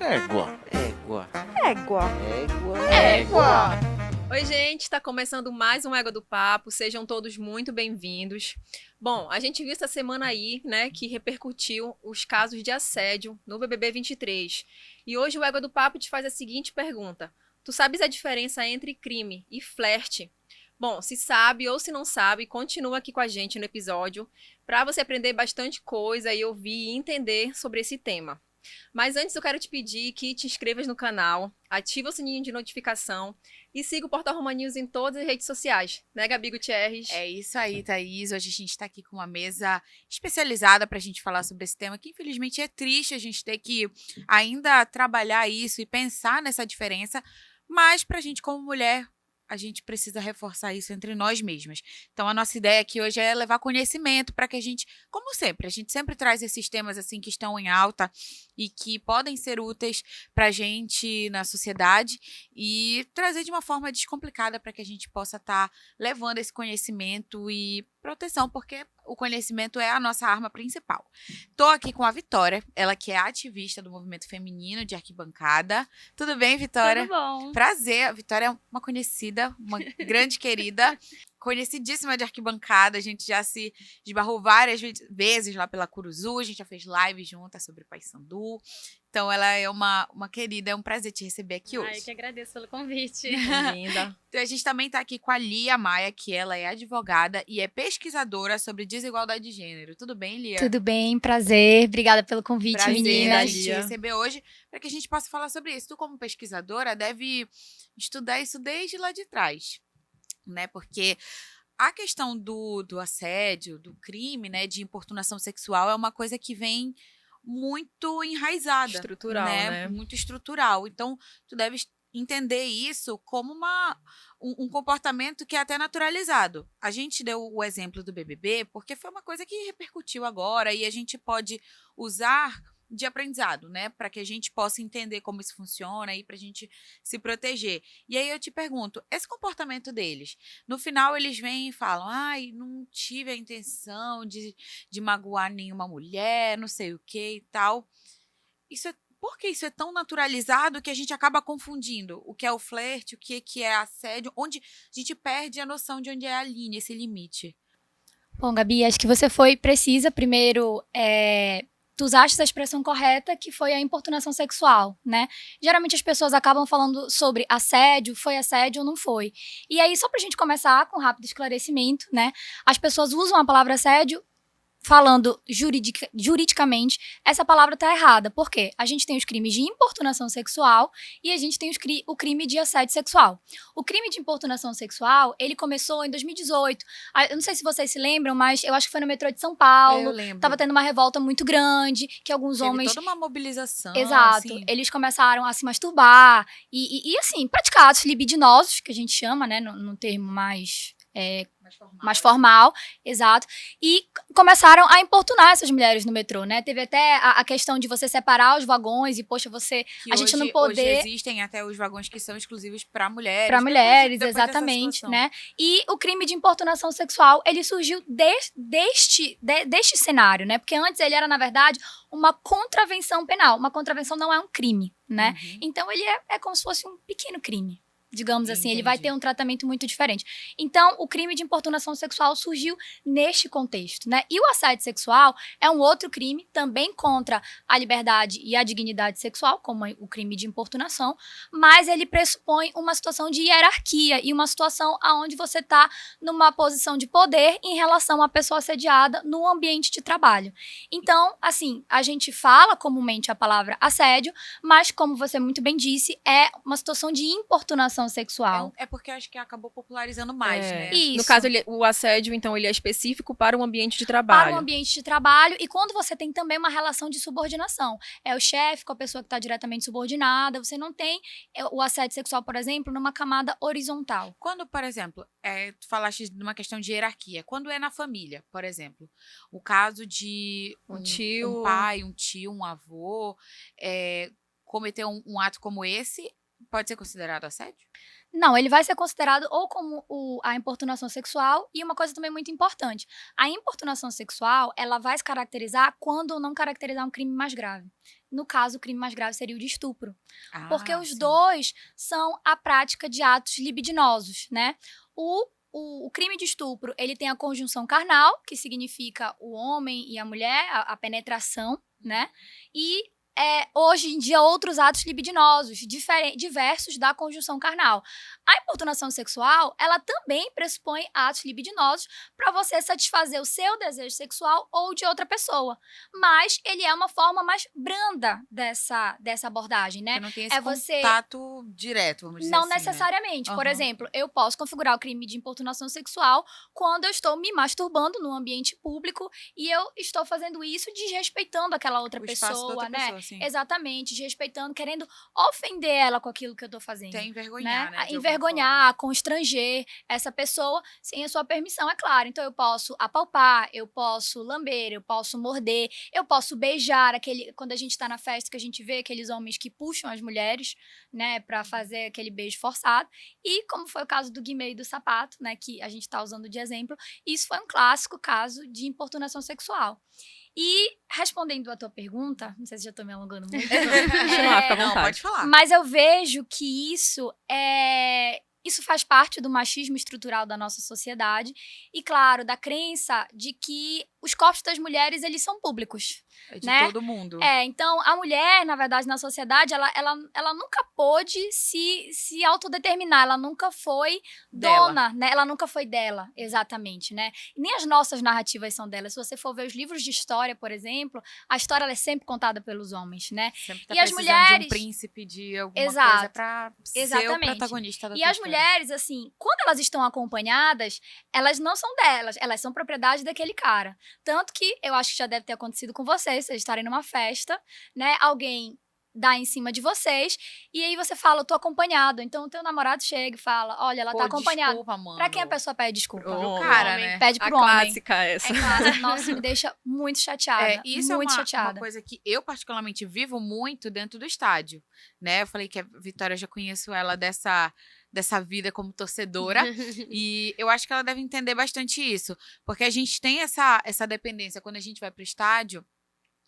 Égua. Égua. Égua. Égua. Égua. Oi, gente, está começando mais um Égua do Papo, sejam todos muito bem-vindos. Bom, a gente viu essa semana aí, né, que repercutiu os casos de assédio no BBB 23. E hoje o Égua do Papo te faz a seguinte pergunta: tu sabes a diferença entre crime e flerte? Bom, se sabe ou se não sabe, continua aqui com a gente no episódio para você aprender bastante coisa e ouvir e entender sobre esse tema. Mas antes eu quero te pedir que te inscrevas no canal, ativa o sininho de notificação e siga o Portal Roma News em todas as redes sociais, né, Gabi Gutierrez? É isso aí, Thaís. Hoje a gente está aqui com uma mesa especializada para a gente falar sobre esse tema, que infelizmente é triste a gente ter que ainda trabalhar isso e pensar nessa diferença, mas para a gente como mulher, a gente precisa reforçar isso entre nós mesmas. Então, a nossa ideia aqui hoje é levar conhecimento para que a gente, como sempre, a gente sempre traz esses temas assim que estão em alta e que podem ser úteis para a gente na sociedade e trazer de uma forma descomplicada para que a gente possa estar levando esse conhecimento e proteção, porque o conhecimento é a nossa arma principal. Tô aqui com a Vitória, ela que é ativista do movimento feminino de arquibancada. Tudo bem, Vitória? Tudo bom. Prazer, a Vitória é uma conhecida, uma grande querida, conhecidíssima de arquibancada. A gente já se esbarrou várias vezes lá pela Curuzu, a gente já fez live juntas sobre Paysandu. Então, ela é uma querida, é um prazer te receber aqui hoje. Eu que agradeço pelo convite. Bem-vinda. Então, a gente também está aqui com a Lia Maia, que ela é advogada e é pesquisadora sobre desigualdade de gênero. Tudo bem, Lia? Tudo bem, prazer. Obrigada pelo convite, Prazer meninas. a gente te Lia. receber hoje para que a gente possa falar sobre isso. Tu, como pesquisadora, deve estudar isso desde lá de trás, né? Porque a questão do assédio, do crime, né, de importunação sexual é uma coisa que vem muito enraizada. Estrutural, né? Muito estrutural. Então, tu deves entender isso como um comportamento que é até naturalizado. A gente deu o exemplo do BBB porque foi uma coisa que repercutiu agora e a gente pode usar de aprendizado, né? Para que a gente possa entender como isso funciona e para a gente se proteger. E aí eu te pergunto, esse comportamento deles, no final eles vêm e falam, ai, não tive a intenção de magoar nenhuma mulher, não sei o que e tal. Por que isso é tão naturalizado que a gente acaba confundindo o que é o flerte, o que é assédio, onde a gente perde a noção de onde é a linha, esse limite? Bom, Gabi, acho que você foi precisa. Primeiro, tu usaste a expressão correta, que foi a importunação sexual, né? Geralmente as pessoas acabam falando sobre assédio, foi assédio ou não foi. E aí, só pra gente começar com um rápido esclarecimento, né? As pessoas usam a palavra assédio falando juridicamente, essa palavra tá errada. Por quê? A gente tem os crimes de importunação sexual e a gente tem o crime de assédio sexual. O crime de importunação sexual, ele começou em 2018. Eu não sei se vocês se lembram, mas eu acho que foi no metrô de São Paulo. Eu lembro. Tava tendo uma revolta muito grande, que alguns Teve homens... toda uma mobilização. Exato. Assim. Eles começaram a se masturbar e assim, praticar atos libidinosos, que a gente chama, né, num termo mais formal, exato, e começaram a importunar essas mulheres no metrô, né? Teve até a questão de você separar os vagões e, poxa, a gente não poder... Hoje existem até os vagões que são exclusivos para mulheres. Para mulheres, depois dessa exatamente, situação. né? E o crime de importunação sexual, ele surgiu deste cenário, né? Porque antes ele era, na verdade, uma contravenção penal. Uma contravenção não é um crime, né? Uhum. Então, ele é como se fosse um pequeno crime. Digamos assim, ele Entendi. vai ter um tratamento muito diferente. Então, o crime de importunação sexual surgiu neste contexto, né? E o assédio sexual é um outro crime, também contra a liberdade e a dignidade sexual, como o crime de importunação, mas ele pressupõe uma situação de hierarquia e uma situação onde você está numa posição de poder em relação à pessoa assediada no ambiente de trabalho. Então, assim, a gente fala comumente a palavra assédio, mas, como você muito bem disse, é uma situação de importunação sexual. É porque eu acho que acabou popularizando mais, né? Isso. No caso, o assédio, então, ele é específico para o ambiente de trabalho. Para o ambiente de trabalho e quando você tem também uma relação de subordinação. É o chefe com a pessoa que está diretamente subordinada, você não tem o assédio sexual, por exemplo, numa camada horizontal. Quando, por exemplo, tu falaste de uma questão de hierarquia, quando é na família, por exemplo, o caso de Um tio. um pai, um tio, um avô, cometer um ato como esse, pode ser considerado assédio? Não, ele vai ser considerado ou como a importunação sexual e uma coisa também muito importante. A importunação sexual, ela vai se caracterizar quando não caracterizar um crime mais grave. No caso, o crime mais grave seria o de estupro. Porque os Sim. dois são a prática de atos libidinosos, né? O crime de estupro, ele tem a conjunção carnal, que significa o homem e a mulher, a penetração, né? E hoje em dia outros atos libidinosos, diversos da conjunção carnal. A importunação sexual, ela também pressupõe atos libidinosos para você satisfazer o seu desejo sexual ou de outra pessoa. Mas ele é uma forma mais branda dessa abordagem, né? Porque não tem esse você contato direto, vamos dizer Não assim, necessariamente. né? Por Aham. exemplo, eu posso configurar o crime de importunação sexual quando eu estou me masturbando no ambiente público e eu estou fazendo isso desrespeitando aquela outra O espaço da pessoa, outra né? pessoa, sim. Exatamente, desrespeitando, querendo ofender ela com aquilo que eu tô fazendo. Até envergonhar, né? de alguma Envergonhar, constranger essa pessoa sem a sua permissão, é claro. Então eu posso apalpar, eu posso lamber, eu posso morder, eu posso beijar quando a gente tá na festa que a gente vê aqueles homens que puxam as mulheres, né, pra fazer aquele beijo forçado. E como foi o caso do Guimê e do sapato, né, que a gente tá usando de exemplo, isso foi um clássico caso de importunação sexual. E respondendo a tua pergunta, não sei se já tô me alongando muito. Continuar, fica à Não, vontade. pode falar. Mas eu vejo que isso faz parte do machismo estrutural da nossa sociedade e, claro, da crença de que os corpos das mulheres, eles são públicos. É de né? todo mundo. Então, a mulher, na verdade, na sociedade, ela nunca pôde se autodeterminar, ela nunca foi Dela. dona, né? Ela nunca foi dela, exatamente, né? E nem as nossas narrativas são dela. Se você for ver os livros de história, por exemplo, a história ela é sempre contada pelos homens, né? Sempre tá E as precisando de um mulheres- príncipe, de alguma Exato. coisa pra ser o Exatamente. protagonista da E tua as história. mulheres, assim, quando elas estão acompanhadas, elas não são delas, elas são propriedade daquele cara. Tanto que eu acho que já deve ter acontecido com vocês estarem numa festa, né? Alguém dá em cima de vocês, e aí você fala, eu tô acompanhado. Então o teu namorado chega e fala, olha, ela Pô, tá acompanhada. desculpa, mano. Pra quem a pessoa pede desculpa? Pro O cara, homem. né? Pede A pro homem. clássica essa. É claro, nossa, me deixa muito chateada. Isso muito é uma chateada. coisa que eu particularmente vivo muito dentro do estádio, né? Eu falei que a Vitória, eu já conheço ela dessa vida como torcedora e eu acho que ela deve entender bastante isso, porque a gente tem essa dependência quando a gente vai pro estádio.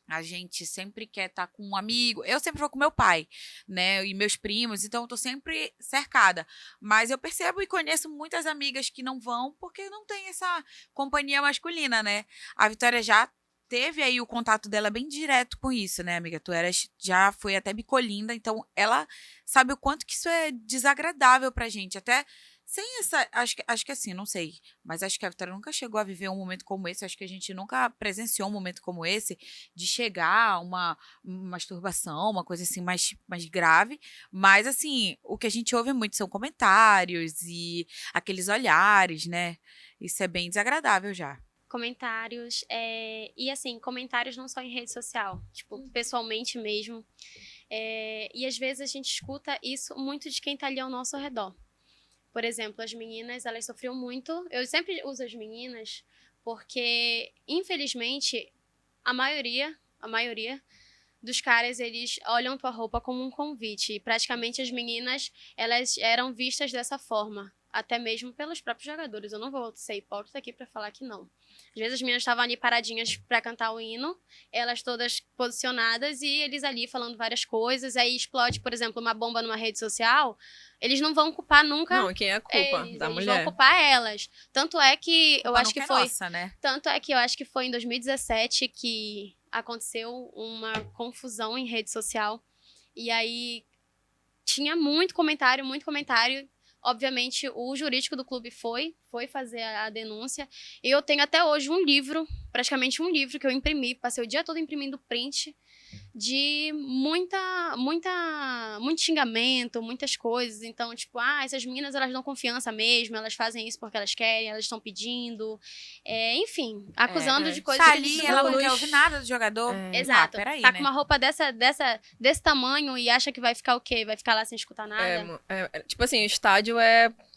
A gente sempre quer estar com um amigo. Eu sempre vou com meu pai, né? E meus primos, então eu tô sempre cercada. Mas eu percebo e conheço muitas amigas que não vão porque não tem essa companhia masculina, né? A Vitória já teve aí o contato dela bem direto com isso, né, amiga? Já foi até bicolinda, então ela sabe o quanto que isso é desagradável pra gente. Até sem essa. Acho que assim, não sei. Mas acho que a Vitória nunca chegou a viver um momento como esse. Acho que a gente nunca presenciou um momento como esse de chegar a uma masturbação, uma coisa assim mais grave. Mas, assim, o que a gente ouve muito são comentários e aqueles olhares, né? Isso é bem desagradável já. Comentários, e assim, comentários não só em rede social, tipo, pessoalmente mesmo. E às vezes a gente escuta isso muito de quem tá ali ao nosso redor. Por exemplo, as meninas, elas sofriam muito. Eu sempre uso as meninas porque, infelizmente, a maioria dos caras, eles olham tua roupa como um convite. E praticamente as meninas, elas eram vistas dessa forma. Até mesmo pelos próprios jogadores. Eu não vou ser hipócrita aqui pra falar que não. Às vezes as meninas estavam ali paradinhas pra cantar o hino, elas todas posicionadas e eles ali falando várias coisas. Aí explode, por exemplo, uma bomba numa rede social. Eles não vão culpar nunca Não, quem é a culpa? eles. Da Eles mulher. vão culpar elas. Tanto é que eu Culpa acho nunca que é foi. nossa, né? Tanto é que eu acho que foi em 2017 que aconteceu uma confusão em rede social. E aí tinha muito comentário, muito comentário. Obviamente, o jurídico do clube foi fazer a denúncia. E eu tenho até hoje um livro, praticamente um livro que eu imprimi, passei o dia todo imprimindo print de muito xingamento, muitas coisas. Então, tipo, essas meninas, elas dão confiança mesmo, elas fazem isso porque elas querem, elas estão pedindo. Enfim, acusando de coisas Tá que ali, eles ela não não quer ouvir nada do jogador. Exato. Peraí, Tá né? com uma roupa desse tamanho e acha que vai ficar o quê? Vai ficar lá sem escutar nada? Tipo assim, o estádio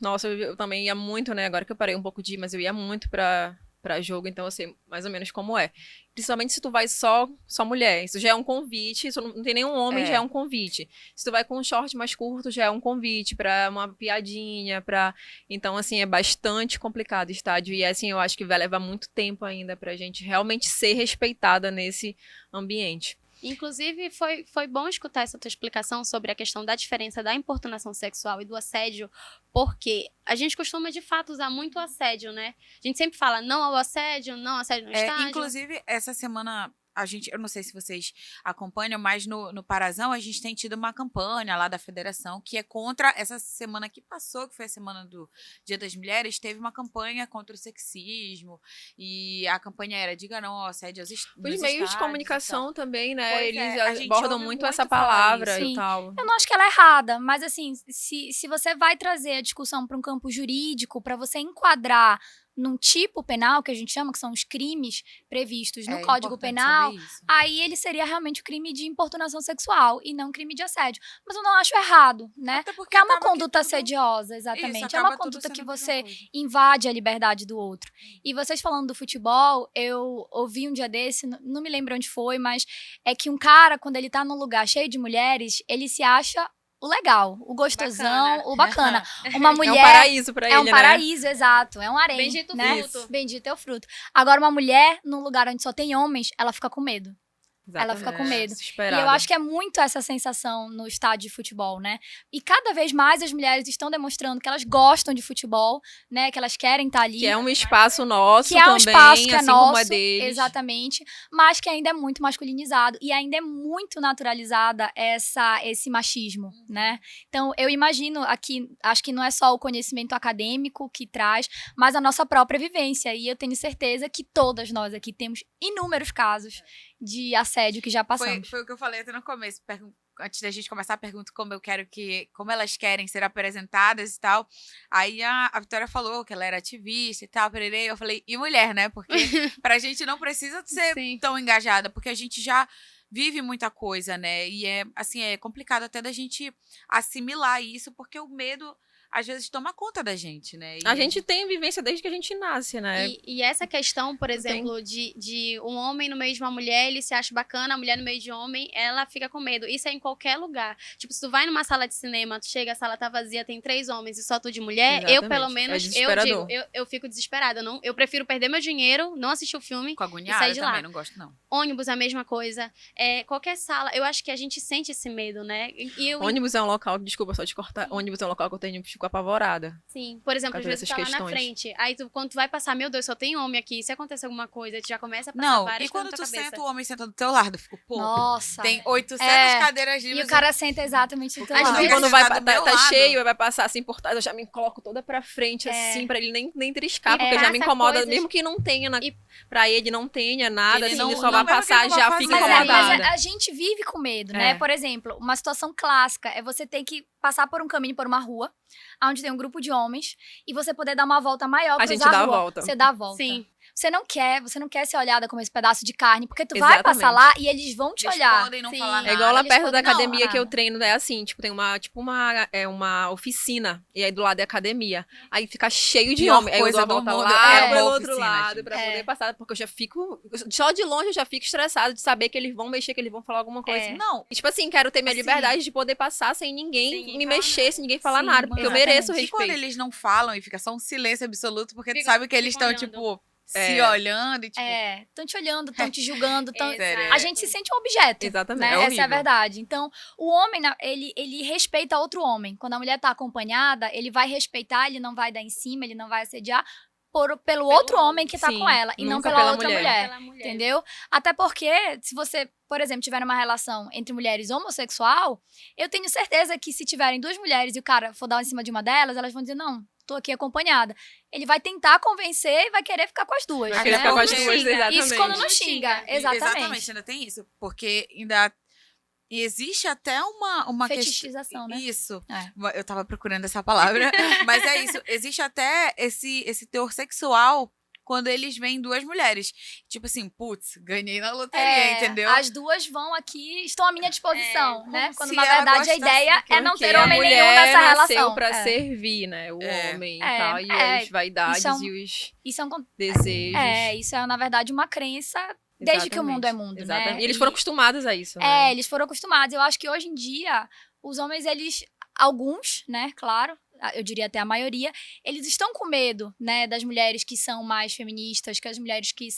Nossa, eu também ia muito, né? Agora que eu parei um pouco de ir, mas eu ia muito pra pra jogo, então eu sei mais ou menos como é. Principalmente se tu vai só mulher. Isso já é um convite. Isso não tem nenhum homem, já é um convite. Se tu vai com um short mais curto, já é um convite pra uma piadinha, pra... Então, assim, é bastante complicado o estádio. E, assim, eu acho que vai levar muito tempo ainda pra gente realmente ser respeitada nesse ambiente. Inclusive, foi bom escutar essa tua explicação sobre a questão da diferença da importunação sexual e do assédio, porque a gente costuma, de fato, usar muito o assédio, né? A gente sempre fala não ao assédio, não ao assédio no estádio. Inclusive, essa semana, eu não sei se vocês acompanham, mas no Parazão a gente tem tido uma campanha lá da federação que é contra, essa semana que passou, que foi a semana do Dia das Mulheres, teve uma campanha contra o sexismo, e a campanha era diga não ao assédio nos Os meios de comunicação também, né? Pois Eles a gente abordam ouve muito muito essa falar palavra isso. e tal. Eu não acho que ela é errada, mas assim, se você vai trazer a discussão para um campo jurídico, para você enquadrar num tipo penal, que a gente chama, que são os crimes previstos no Código Penal, aí ele seria realmente o crime de importunação sexual e não crime de assédio. Mas eu não acho errado, né? Porque é uma conduta assediosa, exatamente. Isso, é uma acaba tudo conduta que sendo a mesma você coisa. invade a liberdade do outro. E vocês falando do futebol, eu ouvi um dia desse, não me lembro onde foi, mas é que um cara, quando ele tá num lugar cheio de mulheres, ele se acha o legal, o gostosão, o bacana. Uma mulher... É um paraíso pra ele, É um né? paraíso, exato. É um harém, Bendito né? fruto. Bendito é o fruto. Agora, uma mulher, num lugar onde só tem homens, ela fica com medo. Ela fica com medo. E eu acho que é muito essa sensação no estádio de futebol, né? E cada vez mais as mulheres estão demonstrando que elas gostam de futebol, né? Que elas querem estar ali. Que é um espaço nosso Que é um também, espaço que é assim como nosso, é deles. exatamente, mas que ainda é muito masculinizado e ainda é muito naturalizada esse machismo, né? Então, eu imagino aqui, acho que não é só o conhecimento acadêmico que traz, mas a nossa própria vivência. E eu tenho certeza que todas nós aqui temos inúmeros casos de assédio que já passamos. Foi o que eu falei até no começo. Antes da gente começar, pergunto como elas querem ser apresentadas e tal. Aí a Vitória falou que ela era ativista e tal, pererê. Eu falei, e mulher, né? Porque pra gente não precisa ser Sim. tão engajada, porque a gente já vive muita coisa, né? E é complicado até da gente assimilar isso, porque o medo às vezes toma conta da gente, né? A gente tem vivência desde que a gente nasce, né? E essa questão, por exemplo, de um homem no meio de uma mulher, ele se acha bacana, a mulher no meio de homem, ela fica com medo. Isso é em qualquer lugar. Tipo, se tu vai numa sala de cinema, tu chega, a sala tá vazia, tem 3 homens e só tu de mulher, Exatamente. eu, pelo menos, eu fico desesperada. Eu prefiro perder meu dinheiro, não assistir o filme Com e agoniada sair de também, lá. não gosto, não. Ônibus é a mesma coisa. Qualquer sala, eu acho que a gente sente esse medo, né? Ônibus é um local, desculpa só te cortar, ônibus é um local que eu fico apavorada. Sim, por exemplo, às vezes tu tá lá na frente, aí quando tu vai passar, meu Deus, só tem homem aqui, se acontecer alguma coisa, tu já começa a passar várias e quando coisas na tu tua cabeça. senta, o homem senta do teu lado, eu fico, pô, Nossa. tem 800 cadeiras E livres. o cara senta exatamente do teu Às lado. vezes Quando tá do meu tá lado. cheio, vai passar assim por trás, eu já me coloco toda pra frente, assim, pra ele nem triscar, porque já me passa incomoda, coisas- mesmo que não tenha, pra ele não tenha nada, Ele assim, não- ele só vai não, mesmo que passar, ele não já vá fica fazer. incomodada. Mas a gente vive com medo, né? Por exemplo, uma situação clássica é você ter que passar por um caminho, por uma rua, onde tem um grupo de homens, e você poder dar uma volta maior, A gente cruzar dá a rua. volta. Você dá a volta. Sim. Você não quer ser olhada como esse pedaço de carne, porque tu vai passar Exatamente. lá e eles vão te Eles olhar. podem não Sim. falar nada. É igual lá Eles perto da podem não academia falar que eu nada. treino, é assim, tipo, tem uma oficina, e aí do lado é academia. Aí fica cheio de Pior homem. Aí eu dou a coisa do volta mundo lá, é pelo uma outro oficina, lado, gente. pra poder passar, porque eu já fico, só de longe eu já fico estressada de saber que eles vão mexer, que eles vão falar alguma coisa. Não, E, tipo assim, quero ter minha Assim, liberdade de poder passar sem ninguém sem me falar mexer, sem ninguém falar Sim, nada, porque eu exatamente. mereço e quando respeito. eles não falam e fica só um silêncio absoluto, porque tu Fica- sabe que eles ficam estão, olhando. tipo, se olhando e, tipo... Estão te olhando, estão te julgando. Exato. A gente se sente um objeto. Exatamente, Né? é Essa é a horrível. verdade. Então, o homem, ele respeita outro homem. Quando a mulher tá acompanhada, ele vai respeitar, ele não vai dar em cima, ele não vai assediar pelo outro homem que tá Sim, com ela e não nunca pela pela outra mulher. mulher. Pela mulher. Entendeu? Até porque, se você, por exemplo, tiver numa relação entre mulheres homossexual, eu tenho certeza que se tiverem 2 mulheres e o cara for dar em cima de uma delas, elas vão dizer, não, tô aqui acompanhada. Ele vai tentar convencer e vai querer ficar com as duas. Vai querer né? ficar com as Não duas, xinga. exatamente. Isso quando não Não xinga. xinga. Exatamente. Ainda tem isso. Porque ainda existe até uma questão... Fetichização, né? Isso. É. Eu tava procurando essa palavra. Mas é isso. Existe até esse teor sexual quando eles veem duas mulheres. Tipo assim, putz, ganhei na loteria, entendeu? As duas vão aqui, estão à minha disposição, né? como Quando, se na ela verdade, a gostasse ideia é não Porque ter a homem nenhum mulher nessa nasceu relação. pra servir, né? O homem e tal. E as vaidades isso é um- e os Isso é um desejos. isso é, na verdade, uma crença desde que o mundo é mundo, Exatamente. né? E eles foram acostumados a isso, É, né? eles foram acostumados. Eu acho que hoje em dia, os homens, alguns, né, claro, eu diria até a maioria, eles estão com medo, né, das mulheres que são mais feministas, que as mulheres que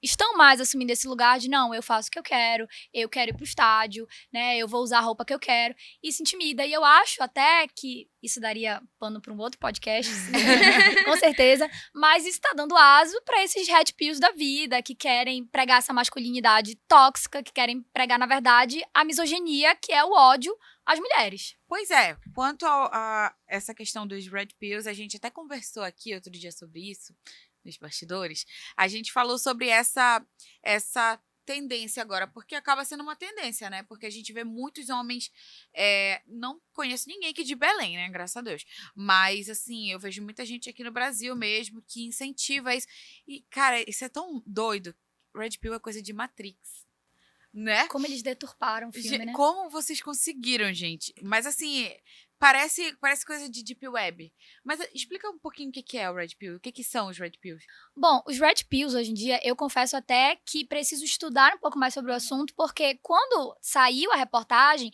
estão mais assumindo esse lugar de, não, eu faço o que eu quero ir pro estádio, né, eu vou usar a roupa que eu quero. Isso intimida. E eu acho até que isso daria pano para um outro podcast, com certeza, mas isso tá dando aso para esses red pills da vida, que querem pregar essa masculinidade tóxica, que querem pregar, na verdade, a misoginia, que é o ódio às mulheres. Pois é, quanto a essa questão dos red pills, a gente até conversou aqui outro dia sobre isso, nos bastidores. A gente falou sobre essa tendência agora, porque acaba sendo uma tendência, né? Porque a gente vê muitos homens, não conheço ninguém aqui de Belém, né? Graças a Deus. Mas, assim, eu vejo muita gente aqui no Brasil mesmo que incentiva isso. E, cara, isso é tão doido. Red pill é coisa de Matrix. Né? Como eles deturparam o filme, né? Como vocês conseguiram, gente? Mas assim, parece coisa de Deep Web. Mas explica um pouquinho o que é o Red Pill. O que são os Red Pills? Bom, os Red Pills, hoje em dia, eu confesso até que preciso estudar um pouco mais sobre o assunto, porque quando saiu a reportagem,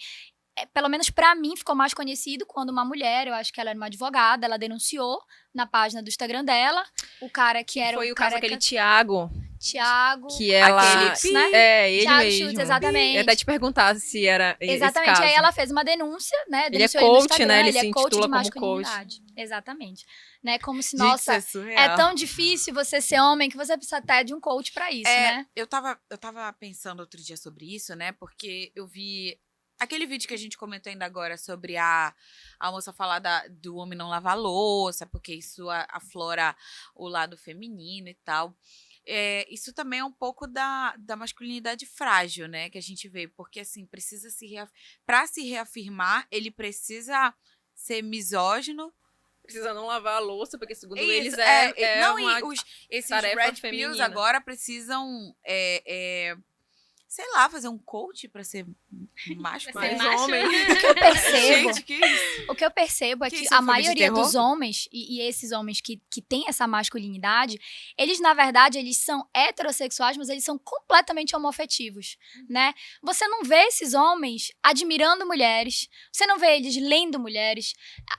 pelo menos pra mim, ficou mais conhecido quando uma mulher, eu acho que ela era uma advogada, ela denunciou na página do Instagram dela, o cara que era Foi o o caso careca- daquele Thiago, Thiago. que ela... Schultz, né? Ele Thiago mesmo. Schultz, exatamente. Eu ia até te perguntar se era Exatamente, esse caso. aí ela fez uma denúncia, né? Ele é Denunciou no coach, Instagram, né? Ele Ele se é coach intitula de como coach. masculinidade. Exatamente. Né? Como se, Gente, nossa, isso é surreal. é tão difícil você ser homem que você precisa até de um coach pra isso, né? Eu tava pensando outro dia sobre isso, né? Porque eu vi aquele vídeo que a gente comentou ainda agora sobre a moça falar do homem não lavar louça, porque isso aflora o lado feminino e tal. Isso também é um pouco da masculinidade frágil, né? Que a gente vê. Porque, assim, precisa pra se reafirmar, ele precisa ser misógino. Precisa não lavar a louça, porque segundo Isso, eles não, uma e esses tarefa red pills feminina. agora precisam, sei lá, fazer um coach pra ser macho. Pra ser Mais macho. homem. O que eu percebo, Gente, que isso? o que eu percebo é Que que isso é a um filme de maioria terror? dos homens, e esses homens que têm essa masculinidade, eles, na verdade, eles são heterossexuais, mas eles são completamente homoafetivos, né? Você não vê esses homens admirando mulheres, você não vê eles lendo mulheres,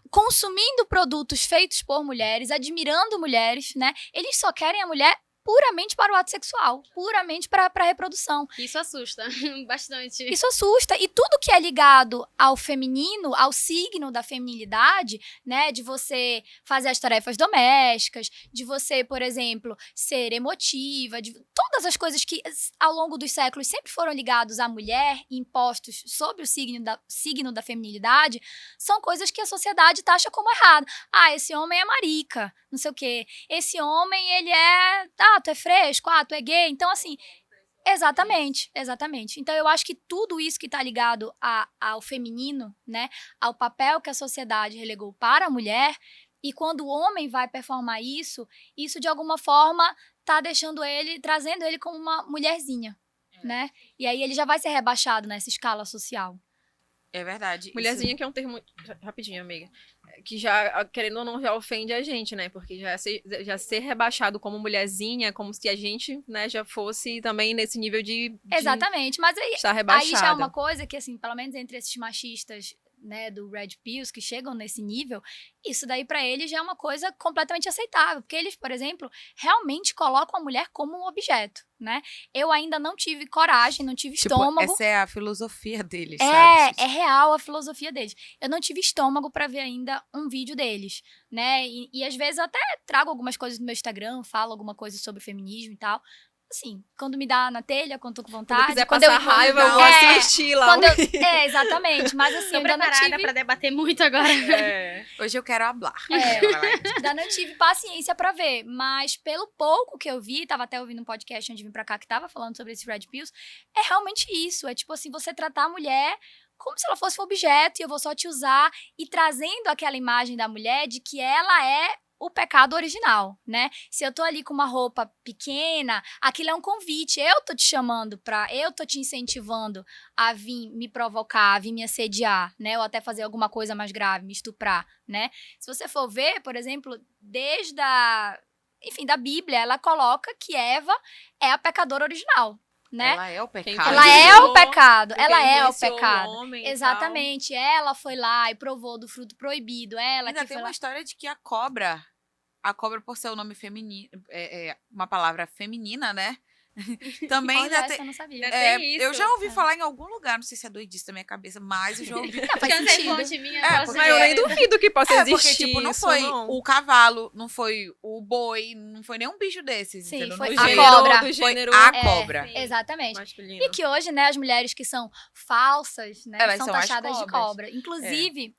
consumindo produtos feitos por mulheres, admirando mulheres, né? Eles só querem a mulher puramente para o ato sexual, puramente para a reprodução. Isso assusta bastante. Isso assusta. E tudo que é ligado ao feminino, ao signo da feminilidade, né? De você fazer as tarefas domésticas, de você, por exemplo, ser emotiva, de todas as coisas que ao longo dos séculos sempre foram ligados à mulher e impostos sobre o signo da feminilidade, são coisas que a sociedade taxa como errado. Ah, esse homem é marica, não sei o quê. Esse homem, ele tu é fresco, tu é gay. Então, assim, exatamente. Então, eu acho que tudo isso que está ligado ao feminino, né, ao papel que a sociedade relegou para a mulher, e quando o homem vai performar isso de alguma forma tá trazendo ele como uma mulherzinha, né? E aí ele já vai ser rebaixado nessa escala social. É verdade. Mulherzinha que é um termo... Rapidinho, amiga. Que já, querendo ou não, já ofende a gente, né? Porque já ser rebaixado como mulherzinha, como se a gente, né, já fosse também nesse nível de Exatamente, mas estar aí rebaixada. já é uma coisa que, assim, pelo menos entre esses machistas, né, do Red Pills, que chegam nesse nível, isso daí pra eles já é uma coisa completamente aceitável, porque eles, por exemplo, realmente colocam a mulher como um objeto, né? Eu ainda não tive coragem, não tive estômago. Essa é a filosofia deles, sabe? É real a filosofia deles. Eu não tive estômago pra ver ainda um vídeo deles, né? E às vezes eu até trago algumas coisas no meu Instagram, falo alguma coisa sobre feminismo e tal. Assim, quando me dá na telha, quando tô com vontade. Quando quiser quando passar raiva, eu vou assistir lá. Exatamente. Mas assim, Tô eu ainda não preparada tive... pra debater muito agora. Hoje eu quero hablar. Ainda não tive paciência pra ver, mas pelo pouco que eu vi, tava até ouvindo um podcast antes de vir pra cá que tava falando sobre esse Red Pills, é realmente isso, é tipo assim, você tratar a mulher como se ela fosse um objeto e eu vou só te usar, e trazendo aquela imagem da mulher de que ela é o pecado original, né? Se eu tô ali com uma roupa pequena, aquilo é um convite. Eu tô te chamando eu tô te incentivando a vir me provocar, a vir me assediar, né? Ou até fazer alguma coisa mais grave, me estuprar, né? Se você for ver, por exemplo, desde da Bíblia, ela coloca que Eva é a pecadora original, né? Ela é o Quem pecado. Ela é o influenciou- pecado, quem ela é o influenciou pecado. homem e tal. Exatamente, ela foi lá e provou do fruto proibido, ela Ainda que tem foi uma lá. história de que a cobra, por ser o nome feminino, uma palavra feminina, né? Também Olha, ainda essa tem. eu não sabia. Ainda tem Eu isso. já ouvi É. falar em algum lugar, não sei se é doidice da minha cabeça, mas eu já ouvi. Não, faz Já tem sentido. fonte minha, É, posso porque- Mas eu nem dizer. duvido que possa Porque, existir tipo, não isso, foi não. o cavalo, não foi o boi, não foi nenhum bicho desses, Sim, entendeu? foi Não a foi, cobra. do foi gênero a É, cobra. Sim. Exatamente. masculino. E que hoje, né, as mulheres que são falsas, né, Elas são são as taxadas de cobras. cobra. Inclusive,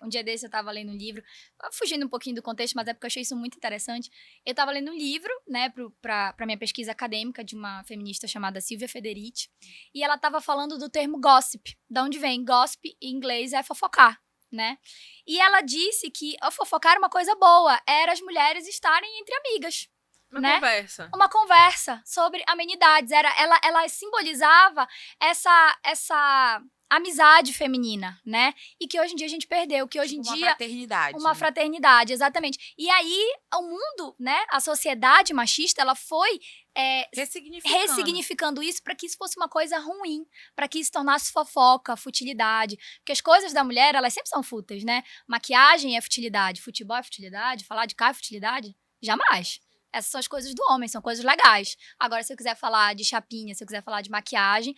um dia desse eu estava lendo um livro, fugindo um pouquinho do contexto, mas é porque eu achei isso muito interessante. Eu estava lendo um livro, né, para minha pesquisa acadêmica de uma feminista chamada Silvia Federici, e ela estava falando do termo gossip, da onde vem gossip em inglês é fofocar, né? E ela disse que a fofocar era uma coisa boa, era as mulheres estarem entre amigas. Uma né? conversa. Uma conversa sobre amenidades. Ela simbolizava essa amizade feminina, né? E que hoje em dia a gente perdeu, que hoje Tipo, em uma dia fraternidade. uma fraternidade, exatamente. E aí o mundo, né? A sociedade machista, ela foi ressignificando isso para que isso fosse uma coisa ruim, para que isso tornasse fofoca, futilidade, porque as coisas da mulher, elas sempre são fúteis, né? Maquiagem é futilidade, futebol é futilidade, falar de carro é futilidade? Jamais. Essas são as coisas do homem, são coisas legais. Agora, se eu quiser falar de chapinha, se eu quiser falar de maquiagem,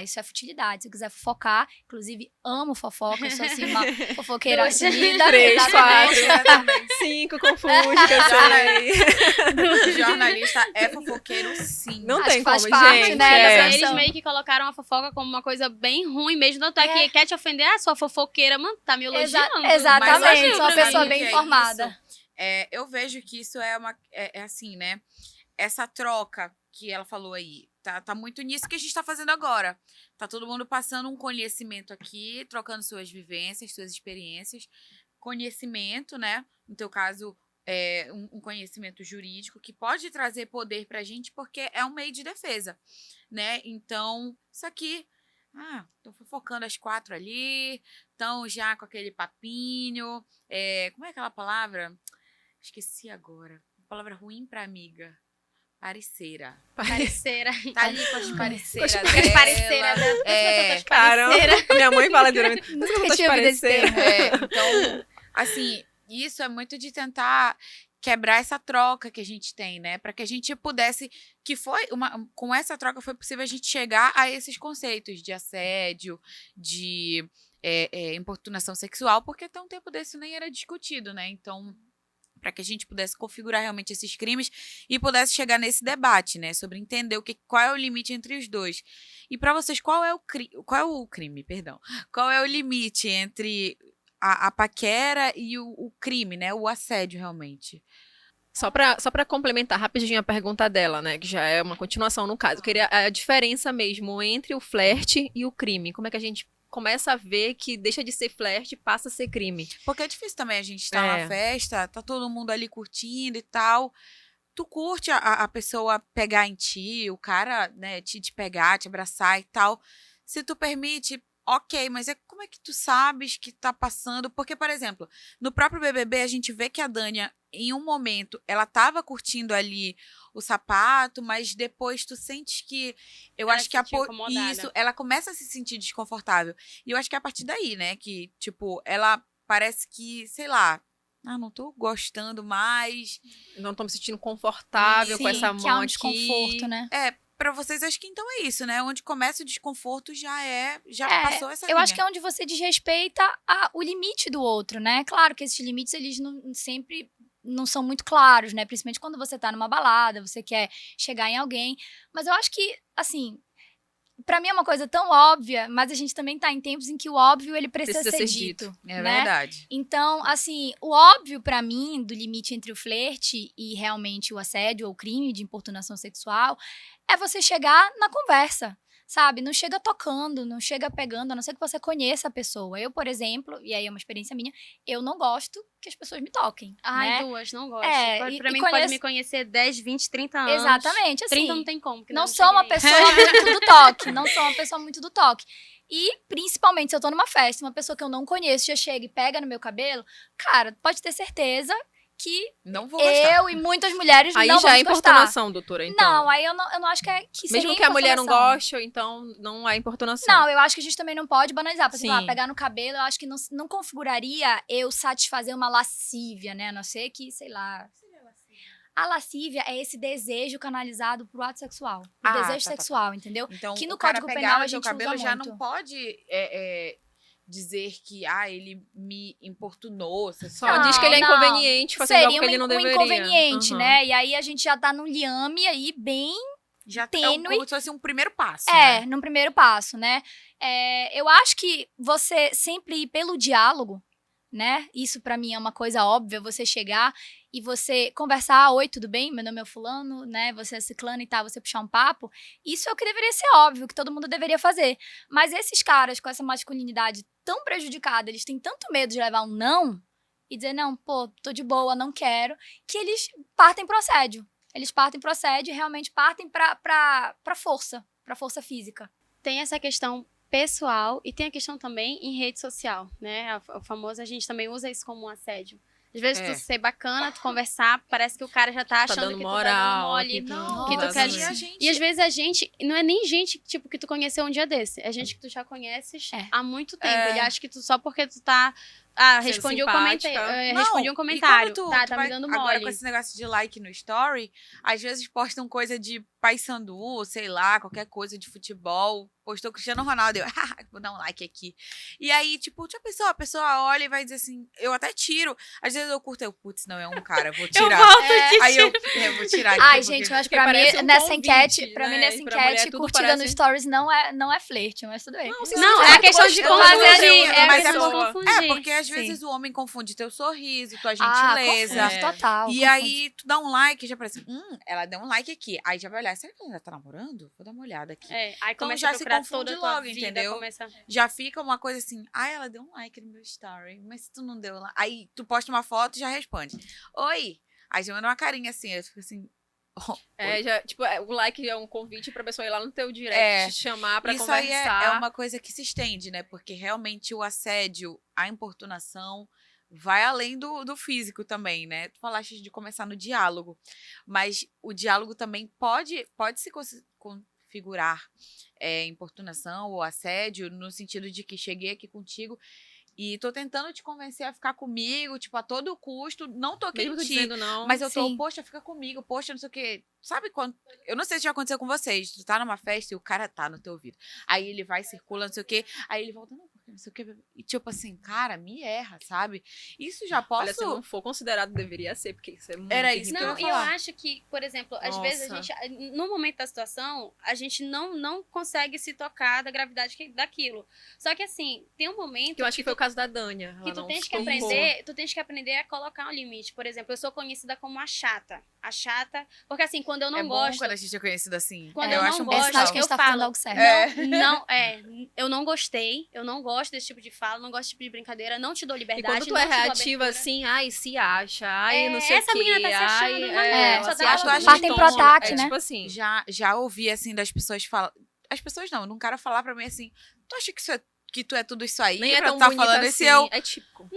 isso é futilidade. Se eu quiser fofocar, inclusive, amo fofoca, eu sou assim uma fofoqueira assumida. 3, exatamente. 4, 5 com fusca, sei. Jornalista é fofoqueiro, sim. Não Acho tem que faz como, parte, gente. né, é. dessa- Eles São- meio que colocaram a fofoca como uma coisa bem ruim mesmo. Tanto é que quer te ofender, sua fofoqueira, mano, tá me elogiando. Exatamente, Mas sou uma sabe pessoa o que bem é informada. isso? Eu vejo que isso é assim, né? Essa troca que ela falou aí, tá muito nisso que a gente tá fazendo agora. Tá todo mundo passando um conhecimento aqui, trocando suas vivências, suas experiências. Conhecimento, né? No teu caso, um conhecimento jurídico que pode trazer poder pra gente, porque é um meio de defesa, né? Então, isso aqui... tô fofocando as 4 ali, estão já com aquele papinho. Como é aquela palavra? Esqueci agora. Palavra ruim pra amiga. Pareceira. Pareceira. Tá ali com as pareceiras As dela. pareceira dela. Caramba, minha mãe fala diretamente. Mas eu não tô te tinha ouvido esse parecendo. Então, assim, isso é muito de tentar quebrar essa troca que a gente tem, né? Para que a gente pudesse, com essa troca foi possível a gente chegar a esses conceitos de assédio, de importunação sexual, porque até um tempo desse nem era discutido, né? Então, para que a gente pudesse configurar realmente esses crimes e pudesse chegar nesse debate, né, sobre entender qual é o limite entre os dois. E para vocês, qual é o crime, perdão? Qual é o limite entre a paquera e o crime, né, o assédio realmente? Só pra complementar rapidinho a pergunta dela, né, que já é uma continuação no caso. Eu queria a diferença mesmo entre o flerte e o crime. Como é que a gente começa a ver que deixa de ser flerte e passa a ser crime? Porque é difícil também a gente estar numa festa, tá todo mundo ali curtindo e tal. Tu curte a pessoa pegar em ti, o cara, né, te pegar, te abraçar e tal. Se tu permite, ok, mas como é que tu sabes que tá passando? Porque, por exemplo, no próprio BBB a gente vê que a Dania, em um momento, ela tava curtindo ali o sapato, mas depois tu sentes que... Eu Ela acho se que sentiu incomodada. isso, ela começa a se sentir desconfortável. E eu acho que é a partir daí, né, que, tipo, ela parece que, sei lá, não tô gostando mais. Não tô me sentindo confortável com essa mão que há um aqui. desconforto, né? Pra vocês, acho que então é isso, né? Onde começa o desconforto já passou essa Eu linha. acho que é onde você desrespeita o limite do outro, né? Claro que esses limites, eles não sempre não são muito claros, né? Principalmente quando você tá numa balada, você quer chegar em alguém. Mas eu acho que, assim, pra mim é uma coisa tão óbvia, mas a gente também tá em tempos em que o óbvio, ele precisa ser dito. É né? verdade. Então, assim, o óbvio pra mim do limite entre o flerte e realmente o assédio ou o crime de importunação sexual é você chegar na conversa. sabe? Não chega tocando, não chega pegando, a não ser que você conheça a pessoa. Eu, por exemplo, e aí é uma experiência minha, eu não gosto que as pessoas me toquem, Ai, né? duas, não gosto. Pra E mim, conheço... pode me conhecer 10, 20, 30 anos. Exatamente, assim. 30 não tem como. Não sou uma pessoa muito do toque. Não sou uma pessoa muito do toque. E, principalmente, se eu tô numa festa, uma pessoa que eu não conheço já chega e pega no meu cabelo, cara, pode ter certeza que Não vou gostar. eu e muitas mulheres Aí não já é vamos gostar. importunação, doutora, então. Não, aí eu não acho que seria Mesmo que a mulher não importunação. goste, então não é importunação. Não, eu acho que a gente também não pode banalizar. Por exemplo, Sim. pegar no cabelo, eu acho que não configuraria eu satisfazer uma lascívia, né? A não ser que, sei lá... A lascívia é esse desejo canalizado pro ato sexual. O desejo sexual, entendeu? Então, Que no o cara Código pegar Penal a o teu gente cabelo usa já muito. não pode dizer que ele me importunou. Só Não, diz que ele é não. inconveniente, fazendo algo Seria que ele não um deveria. inconveniente, Uhum. né? E aí a gente já tá num liame aí bem... Já tênue. como se fosse um primeiro passo, É, né? num primeiro passo, né? Eu acho que você sempre ir pelo diálogo, né? Isso pra mim é uma coisa óbvia, você chegar e você conversar, oi, tudo bem? Meu nome é fulano, né? Você é ciclano e tal, você puxar um papo. Isso é o que deveria ser óbvio, que todo mundo deveria fazer. Mas esses caras com essa masculinidade tão prejudicada, eles têm tanto medo de levar um não e dizer, não, pô, tô de boa, não quero, que eles partem pro assédio. Eles partem pro assédio e realmente partem pra força física. Tem essa questão pessoal e tem a questão também em rede social, né? O famoso, a gente também usa isso como um assédio. Às vezes tu ser bacana, tu conversar, parece que o cara já tá achando dando que moral, tu tá dando mole, Não, que tu quer... exatamente. E às vezes a gente, não é nem gente tipo que tu conheceu um dia desse, é gente que tu já conheces há muito tempo. Ele acha que tu só porque tu tá Sendo respondi simpática. respondi um E comentário, quando tá vai me dando agora mole. com esse negócio de like no story, às vezes postam coisa de paysandu, sei lá, qualquer coisa de futebol. Postou Cristiano Ronaldo, eu vou dar um like aqui. E aí, tipo, a pessoa olha e vai dizer assim, eu até tiro. Às vezes eu curto, putz, não é um cara, vou tirar. Aí eu vou tirar aqui. Ai, gente, mas pra mim, parece um nessa convite, enquete, né? pra mim, nessa E pra mulher enquete, tudo curtida parece- no stories não é flerte, mas tudo bem. Não, é a questão de postando, confundir, né? é a Mas questão de pessoa. confundir. porque às Sim. vezes o homem confunde teu sorriso, tua Ah, gentileza. confunde, total. E confunde. aí, tu dá um like, já parece, ela deu um like aqui. Aí já vai olhar, será que ela já tá namorando? Vou dar uma olhada aqui. Aí Então começa já a se procurar confunde toda a tua logo, vida, entendeu? começa... Já fica uma coisa assim, ela deu um like no meu story, mas se tu não deu lá. Aí tu posta uma foto e já responde, oi. Aí já manda uma carinha assim, eu fico assim, O like é um convite pra pessoa ir lá no teu direct, É. te chamar pra isso conversar. aí é uma coisa que se estende, né? Porque realmente o assédio, a importunação, vai além do físico também, né? Tu falaste de começar no diálogo, mas o diálogo também pode se configurar importunação ou assédio, no sentido de que cheguei aqui contigo e tô tentando te convencer a ficar comigo, tipo, a todo custo, não tô Mesmo tu querendo dizendo não. mas eu tô, Sim. poxa, fica comigo, poxa, não sei o quê. Sabe quando... Eu não sei se já aconteceu com vocês. Tu tá numa festa e o cara tá no teu ouvido. Aí ele vai, circula, não sei o quê. Aí ele volta, não, porque não sei o quê. E tipo assim, cara, me erra, sabe? Isso já posso... Olha, se não for considerado, deveria ser, porque isso é muito Era isso que eu ia Não, e eu falar. acho que, por exemplo, às vezes a Nossa. gente, no momento da situação, a gente não consegue se tocar da gravidade daquilo. Só que assim, tem um momento Que eu acho que foi o caso da Dânia. que Ela tu não tens se que tocou. aprender a colocar um limite. Por exemplo, eu sou conhecida como a chata. A chata, porque assim, quando eu não é bom gosto, quando a gente é conhecido assim. Quando eu eu acho não um gosto, bom Sinal de sinal. que a gente eu tá fazendo falo. algo certo. eu não gostei, eu não gosto desse tipo de fala, não gosto desse tipo de brincadeira, não te dou E liberdade, quando tu não é te dou reativa abertura. assim, ai, se acha, ai, não sei essa o quê. menina tá se achando, ai, mas ela só se tá acha ela no partem pro estômago. ataque, né? Tipo assim. Já ouvi, assim, das pessoas falar... As pessoas não, um cara falar pra mim assim, tu acha que tu é tudo isso aí? Nem é pra tão tu tá bonita falando assim. esse eu... É típico. Tipo,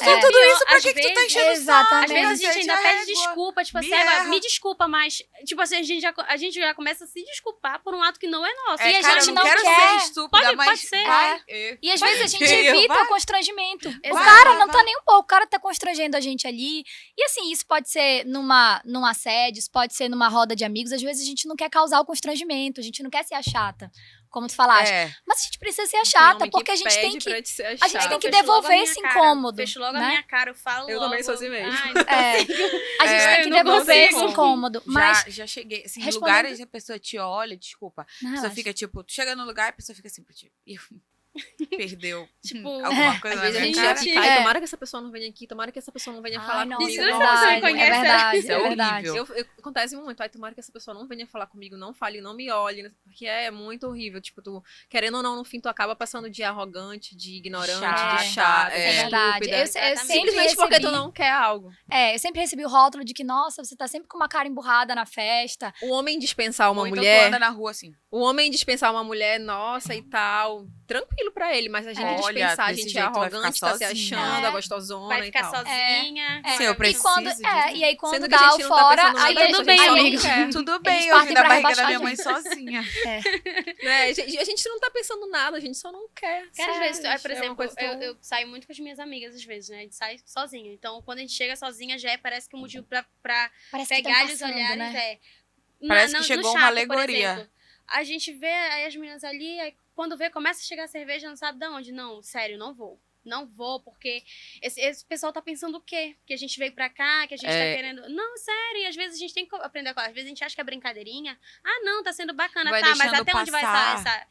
É. Tudo isso, pra às que tu tá vezes- enchendo o saco? Às vezes a gente Cacete, ainda pede régua. desculpa, tipo assim, Me erra. me desculpa, mas, tipo assim, a gente já começa a se desculpar por um ato que não é nosso. É, e a cara, gente eu não quero quer. ser estúpida, Pode mas ser. vai. E às vezes a gente Eu, evita vai. o constrangimento. O Exato. cara não tá nem um pouco, o cara tá constrangendo a gente ali. E assim, isso pode ser num assédio, isso pode ser numa roda de amigos. Às vezes a gente não quer causar o constrangimento, a gente não quer ser a chata, como tu falaste. Mas a gente precisa ser a Tem chata, homem que porque a gente tem pede que... pra te ser a gente chata. tem que Fecho logo a devolver minha esse cara, incômodo, Fecho logo né? a minha cara, eu falo Eu logo. também sou assim mesmo. Ai, não É. consigo. A gente tem eu que não devolver consigo. esse incômodo. Mas já cheguei, assim, em respondendo- lugares a pessoa te olha, desculpa. A Não, pessoa relaxa. fica, tipo, tu chega no lugar e a pessoa fica assim pra ti. E eu, perdeu Tipo, alguma coisa Às na vezes a minha gente cara. já fica, É. ai, tomara que essa pessoa não venha aqui, tomara que essa pessoa não venha falar Ai, nossa, comigo. é Não, você me verdade, conhece, é verdade, Isso é é verdade. horrível. Acontece muito, ai, tomara que essa pessoa não venha falar comigo, não fale, não me olhe, né? Porque é muito horrível. Tipo, tu, querendo ou não, no fim, tu acaba passando de arrogante, de ignorante, Chata, de chato, é. de É verdade. estúpida. Eu Exatamente. sempre Simplesmente porque tu recebi- não quer algo. eu sempre recebi o rótulo de que, nossa, você tá sempre com uma cara emburrada na festa. O homem dispensar uma Ou então tu mulher, anda na rua assim. o homem dispensar uma mulher, nossa e tal, tranquilo pra ele, mas a gente Olha, dispensar, a desse gente é jeito vai ficar arrogante, tá se sozinha. achando, É. a gostosona vai e ficar tal. sozinha. É. Sim, eu E preciso quando, disso. e aí quando Sendo que a dá gente o não tá fora, pensando aí nada tudo disso, bem, a gente só não amigo. quer. Tudo bem, Eles eu partem vim da pra barriga da rebaixar minha a mãe sozinha. Né? A gente não tá pensando nada, a gente só não quer. Cara, às vezes, sabe? por É uma exemplo, coisa tão- eu saio muito com as minhas amigas, às vezes, né? A gente sai sozinha. Então, quando a gente chega sozinha, já parece que o motivo pra parece que pegar tão os passando, olhares né? Parece que no chegou shopping, uma por alegoria. exemplo. A gente vê aí as meninas ali, aí quando vê, começa a chegar a cerveja, não sabe de onde. Não, sério, não vou. Não vou, porque esse pessoal tá pensando o quê? Que a gente veio pra cá, que a gente tá querendo. Não, sério, e às vezes a gente tem que aprender com ela. Às vezes a gente acha que é brincadeirinha. Ah, não, tá sendo bacana, Vai tá, mas deixando até onde vai passar.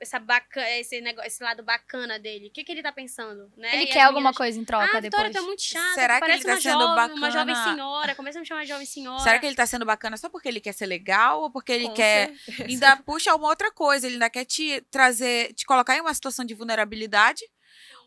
essa bacana, esse lado bacana dele? O que ele tá pensando, né? Ele E quer as alguma meninas, coisa em troca Vitória, depois. tu é muito chata, Será tu que ele parece tá uma sendo jovem, uma jovem bacana? senhora. Começa a me chamar de jovem senhora. Será que ele tá sendo bacana só porque ele quer ser legal ou porque ele Com quer certeza. ainda puxa uma outra coisa, ele ainda quer te trazer, te colocar em uma situação de vulnerabilidade,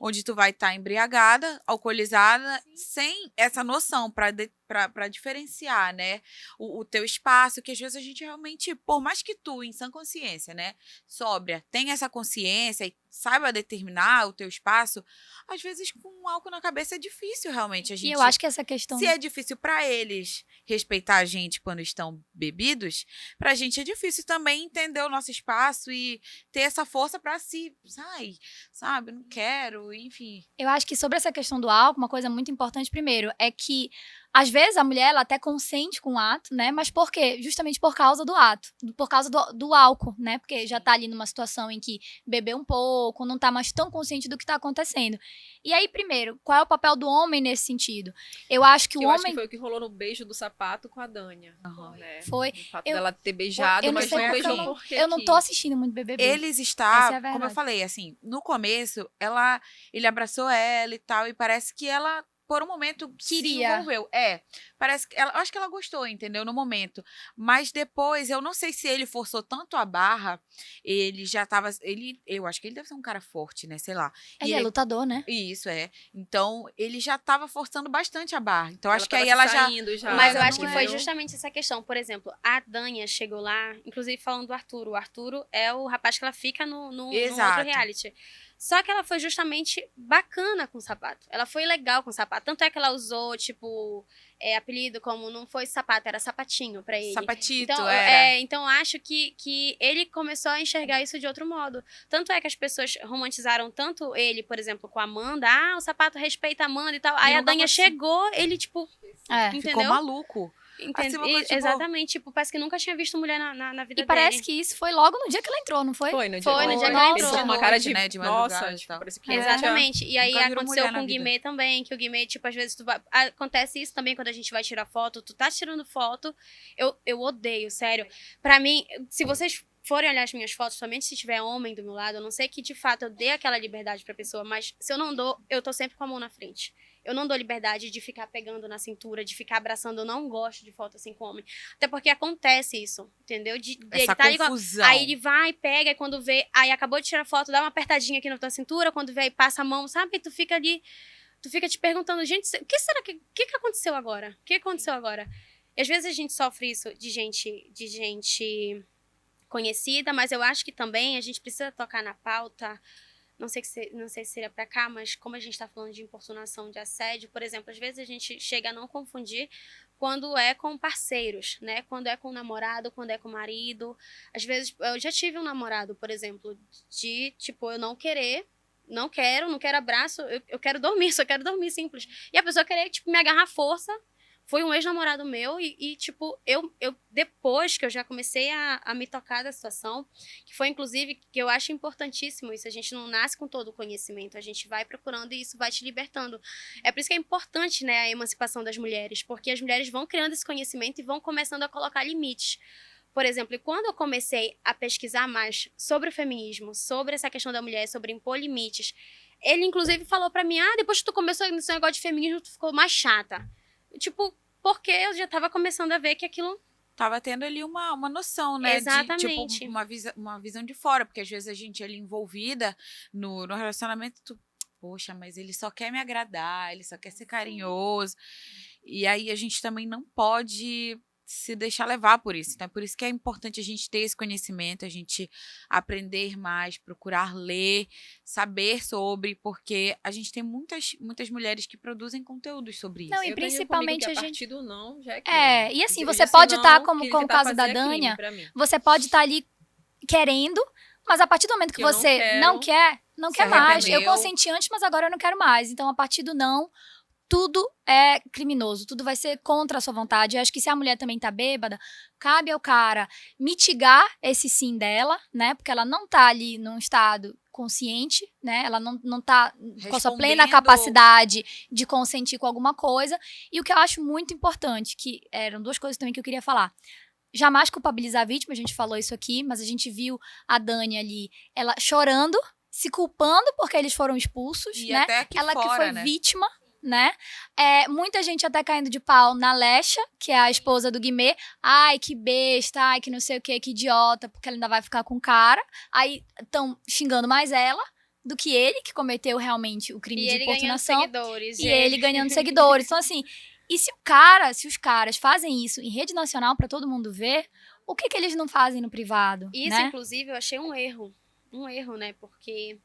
onde tu vai estar embriagada, alcoolizada, sem essa noção para diferenciar, né, o teu espaço, que às vezes a gente realmente, por mais que tu, em sã consciência, né, sóbria, tenha essa consciência e saiba determinar o teu espaço, às vezes com álcool na cabeça é difícil realmente a E gente. eu acho que essa questão... Se é difícil para eles respeitar a gente quando estão bebidos, pra gente é difícil também entender o nosso espaço e ter essa força para se, sabe, não quero, enfim. Eu acho que sobre essa questão do álcool, uma coisa muito importante, primeiro, é que às vezes a mulher ela até consente com o ato, né? Mas por quê? Justamente por causa do ato, por causa do álcool, né? Porque já tá ali numa situação em que bebeu um pouco, não tá mais tão consciente do que tá acontecendo. E aí, primeiro, qual é o papel do homem nesse sentido? Eu acho que o Eu acho que homem foi o que rolou no beijo do sapato com a Dânia. Aham. Né? foi... O fato Eu- dela ter beijado, eu não mas sei não porque beijou eu por quê? Eu não que- tô assistindo muito BBB. Eles Essa é a está, como verdade. eu falei, assim, no começo, ele abraçou ela e tal, e parece que ela, por um momento, se Queria. envolveu. Parece que ela, acho que ela gostou, entendeu? No momento. Mas depois, eu não sei se ele forçou tanto a barra, ele já tava, eu acho que ele deve ser um cara forte, né? Sei lá. E Ele é lutador, né? Isso, é. Então, ele já tava forçando bastante a barra. Então, acho que tava aí se ela já... saindo já. Mas eu não acho que foi é. justamente essa questão. Por exemplo, a Dânia chegou lá, inclusive falando do Arturo. O Arturo é o rapaz que ela fica no Exato. outro reality. Só que ela foi justamente bacana com o sapato. Ela foi legal com o sapato. Tanto é que ela usou, tipo, apelido como não foi sapato, era sapatinho pra ele. Sapatito, Então, era. então acho que ele começou a enxergar isso de outro modo. Tanto é que as pessoas romantizaram tanto ele, por exemplo, com a Amanda. Ah, o sapato respeita a Amanda e tal. Aí não a Dânia tava assim. chegou, ele, tipo, É. entendeu? Ficou maluco. Entende? Assim, uma coisa, tipo, Exatamente, tipo, parece que nunca tinha visto mulher na vida E parece dele. que isso foi logo no dia que ela entrou, não foi? Foi no dia, Foi no dia que ela Ele entrou. tinha uma De cara noite, de, né, de nossa, madrugada e tipo, tal. parece que Exatamente. E aí Nunca virou aconteceu mulher na com o vida. Guimê também, que o Guimê, tipo, às vezes acontece isso também quando a gente vai tirar foto, tu tá tirando foto, eu odeio, sério. Pra mim, se vocês forem olhar as minhas fotos, somente se tiver homem do meu lado, eu não sei que de fato eu dê aquela liberdade pra pessoa, mas se eu não dou, eu tô sempre com a mão na frente. Eu não dou liberdade de ficar pegando na cintura, de ficar abraçando. Eu não gosto de foto assim com homem. Até porque acontece isso, entendeu? De Essa ele tá ali com a- confusão. Aí ele vai, pega, e quando vê, aí acabou de tirar foto, dá uma apertadinha aqui na tua cintura, quando vê, aí passa a mão, sabe? E tu fica ali, tu fica te perguntando, gente, o que será que aconteceu agora? O que aconteceu agora? E às vezes a gente sofre isso de gente conhecida, mas eu acho que também a gente precisa tocar na pauta. Não sei se seria pra cá, mas como a gente tá falando de importunação, de assédio, por exemplo, às vezes a gente chega a não confundir quando é com parceiros, né? Quando é com namorado, quando é com marido. Às vezes, eu já tive um namorado, por exemplo, de, tipo, eu não quero abraço, eu quero dormir, só quero dormir, simples. E a pessoa querer, tipo, me agarrar à força. Foi um ex-namorado meu e tipo, eu depois que eu já comecei a me tocar da situação, que foi inclusive, que eu acho importantíssimo isso, a gente não nasce com todo o conhecimento, a gente vai procurando e isso vai te libertando. É por isso que é importante, né, a emancipação das mulheres, porque as mulheres vão criando esse conhecimento e vão começando a colocar limites. Por exemplo, e quando eu comecei a pesquisar mais sobre o feminismo, sobre essa questão da mulher, sobre impor limites, ele inclusive falou pra mim, depois que tu começou nesse negócio de feminismo, tu ficou mais chata. Tipo, porque eu já tava começando a ver que aquilo... Tava tendo ali uma noção, né? Exatamente. De, tipo, uma visão de fora. Porque às vezes a gente ali envolvida no relacionamento, poxa, mas ele só quer me agradar, ele só quer ser carinhoso. E aí a gente também não pode se deixar levar por isso. Então é por isso que é importante a gente ter esse conhecimento, a gente aprender mais, procurar ler, saber sobre, porque a gente tem muitas mulheres que produzem conteúdos sobre isso. Não, e Eu tenho principalmente comigo que a a gente... partir do não já é E assim, Se você disse pode não, estar, como que o tentar caso da fazer é crime Dânia, pra mim. você pode estar ali querendo, mas a partir do momento que Que eu não você quero, não se quer mais. Eu arrependeu. consenti antes, mas agora eu não quero mais. Então, a partir do não, tudo é criminoso, tudo vai ser contra a sua vontade. Eu acho que se a mulher também tá bêbada, cabe ao cara mitigar esse sim dela, né? Porque ela não tá ali num estado consciente, né? Ela não tá com a sua plena Respondendo- capacidade de consentir com alguma coisa. E o que eu acho muito importante, que eram duas coisas também que eu queria falar. Jamais culpabilizar a vítima, a gente falou isso aqui, mas a gente viu a Dani ali, ela chorando, se culpando porque eles foram expulsos, E né? até aqui Ela que fora, foi né? vítima, né? Muita gente até caindo de pau na Lecha, que é a esposa do Guimê. Ai, que besta, ai, que não sei o que idiota, porque ela ainda vai ficar com o cara. Aí estão xingando mais ela do que ele, que cometeu realmente o crime E de ele ganhando importunação. seguidores. E ele ganhando seguidores. Então, assim, e se os caras fazem isso em rede nacional pra todo mundo ver, o que eles não fazem no privado, Isso, né? inclusive, eu achei um erro, né? Porque,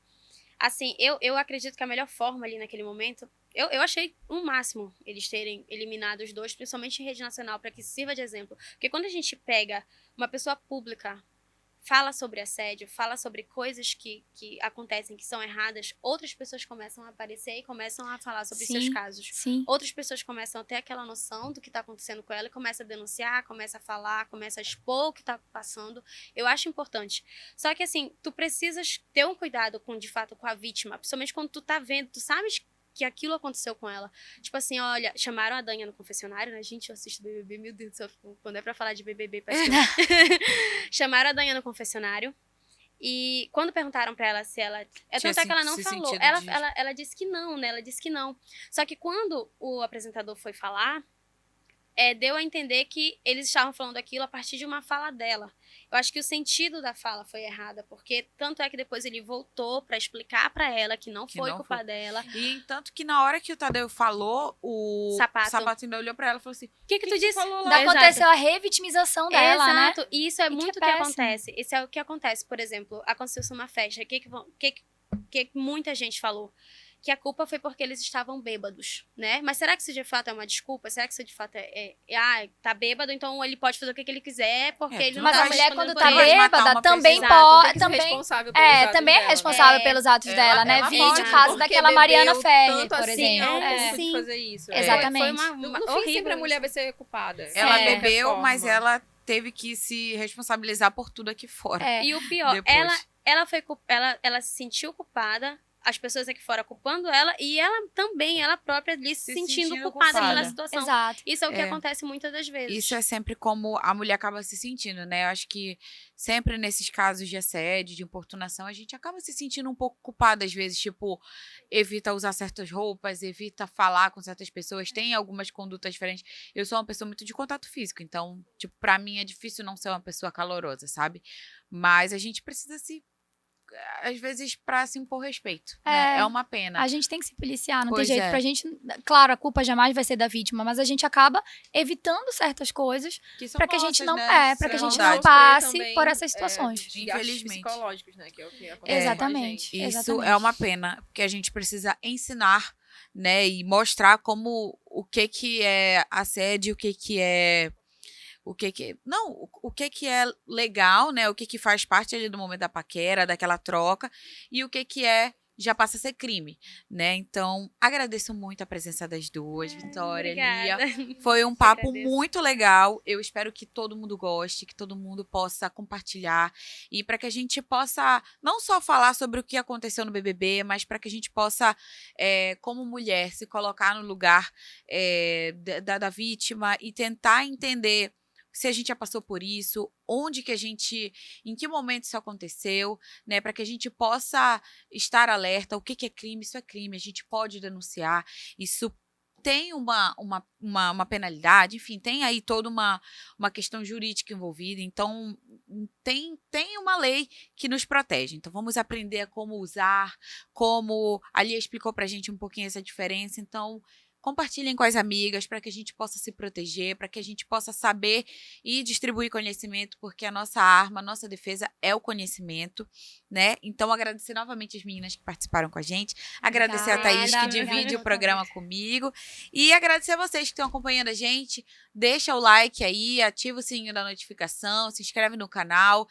assim, eu acredito que a melhor forma ali naquele momento, eu achei um máximo eles terem eliminado os dois, principalmente em rede nacional, para que sirva de exemplo. Porque quando a gente pega uma pessoa pública, fala sobre assédio, fala sobre coisas que acontecem, que são erradas, outras pessoas começam a aparecer e começam a falar sobre seus casos. Sim. Outras pessoas começam a ter aquela noção do que está acontecendo com ela e começam a denunciar, começa a falar, começa a expor o que está passando. Eu acho importante. Só que, assim, tu precisas ter um cuidado com, de fato, com a vítima, principalmente quando tu tá vendo, tu sabes que aquilo aconteceu com ela. Tipo assim, olha, chamaram a Dânia no confessionário, né? Gente, eu assisto BBB, meu Deus do céu, quando é pra falar de BBB, parece que... Chamaram a Dânia no confessionário. E quando perguntaram pra ela se ela... Tanto é que ela não falou. Ela disse que não, né? Ela disse que não. Só que quando o apresentador foi falar, deu a entender que eles estavam falando aquilo a partir de uma fala dela. Eu acho que o sentido da fala foi errada, porque tanto é que depois ele voltou pra explicar pra ela que não foi culpa dela. E tanto que na hora que o Tadeu falou, o Sapato ainda olhou pra ela e falou assim, O que tu disse? falou lá? Aconteceu a revitimização dela, né? Exato, e isso é muito o que péssimo. acontece. Isso é o que acontece, por exemplo, aconteceu uma festa, o que muita gente falou? Que a culpa foi porque eles estavam bêbados, né? Mas será que isso de fato é uma desculpa? Será que isso de fato tá bêbado, então ele pode fazer o que ele quiser, porque ele não Mas tá a mulher, respondendo quando por tá ele. bêbada, também pessoa. pode. Tem que ser Também, responsável pelos atos também é dela, responsável né? pelos atos dela, né? Ela Vídeo, pode, caso porque daquela bebeu Mariana Ferrer, tanto por assim, exemplo. ela É. pode fazer isso. Exatamente. Foi No fim, horrível sempre a isso. mulher vai ser culpada. Ela É. bebeu, mas ela teve que se responsabilizar por tudo aqui fora. E o pior, Depois. ela se sentiu culpada, as pessoas aqui fora culpando ela, e ela também, ela própria ali se sentindo culpada pela situação. Exato. Isso é o que acontece muitas das vezes. Isso é sempre como a mulher acaba se sentindo, né? Eu acho que sempre nesses casos de assédio, de importunação, a gente acaba se sentindo um pouco culpada às vezes, tipo, evita usar certas roupas, evita falar com certas pessoas, tem algumas condutas diferentes. Eu sou uma pessoa muito de contato físico, então, tipo, pra mim é difícil não ser uma pessoa calorosa, sabe? Mas a gente precisa às vezes, pra se impor respeito. Né? É uma pena. A gente tem que se policiar, não Pois tem jeito. é. Pra gente, claro, a culpa jamais vai ser da vítima, mas a gente acaba evitando certas coisas Que são pra que a gente nossas, não né? pra que a São gente vontades. não passe Também, por essas situações. Infelizmente. psicológicos, né? Que é o que acontece com a Exatamente. gente. Isso Exatamente. é uma pena, porque a gente precisa ensinar, né, e mostrar como o que é assédio, o que é legal, né, o que faz parte ali do momento da paquera, daquela troca, e o que já passa a ser crime, né? Então, agradeço muito a presença das duas, Vitória, Lia. Obrigada. Foi um papo agradeço. muito legal. Eu espero que todo mundo goste, que todo mundo possa compartilhar e para que a gente possa não só falar sobre o que aconteceu no BBB, mas para que a gente possa, como mulher, se colocar no lugar da vítima e tentar entender se a gente já passou por isso, em que momento isso aconteceu, né, para que a gente possa estar alerta, o que que é crime, isso é crime, a gente pode denunciar, isso tem uma penalidade, enfim, tem aí toda uma questão jurídica envolvida, então tem uma lei que nos protege. Então vamos aprender a como usar, como a Lia explicou pra gente um pouquinho essa diferença, então compartilhem com as amigas para que a gente possa se proteger, para que a gente possa saber e distribuir conhecimento, porque a nossa arma, a nossa defesa é o conhecimento, né? Então, agradecer novamente as meninas que participaram com a gente, agradecer a Thaís que divide o programa comigo e agradecer a vocês que estão acompanhando a gente. Deixa o like aí, ativa o sininho da notificação, se inscreve no canal.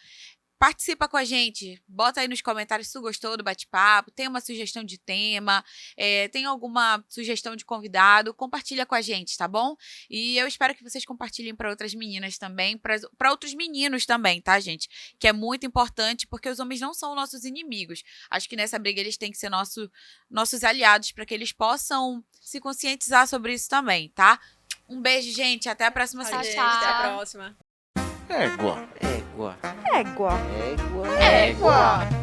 Participa com a gente, bota aí nos comentários se tu gostou do bate-papo, tem uma sugestão de tema, tem alguma sugestão de convidado, compartilha com a gente, tá bom? E eu espero que vocês compartilhem para outras meninas também, para outros meninos também, tá, gente? Que é muito importante, porque os homens não são nossos inimigos. Acho que nessa briga eles têm que ser nossos aliados, para que eles possam se conscientizar sobre isso também, tá? Um beijo, gente, até a próxima Tchau, sexta. gente, até a próxima. Égua. Égua. Égua. Égua. Égua.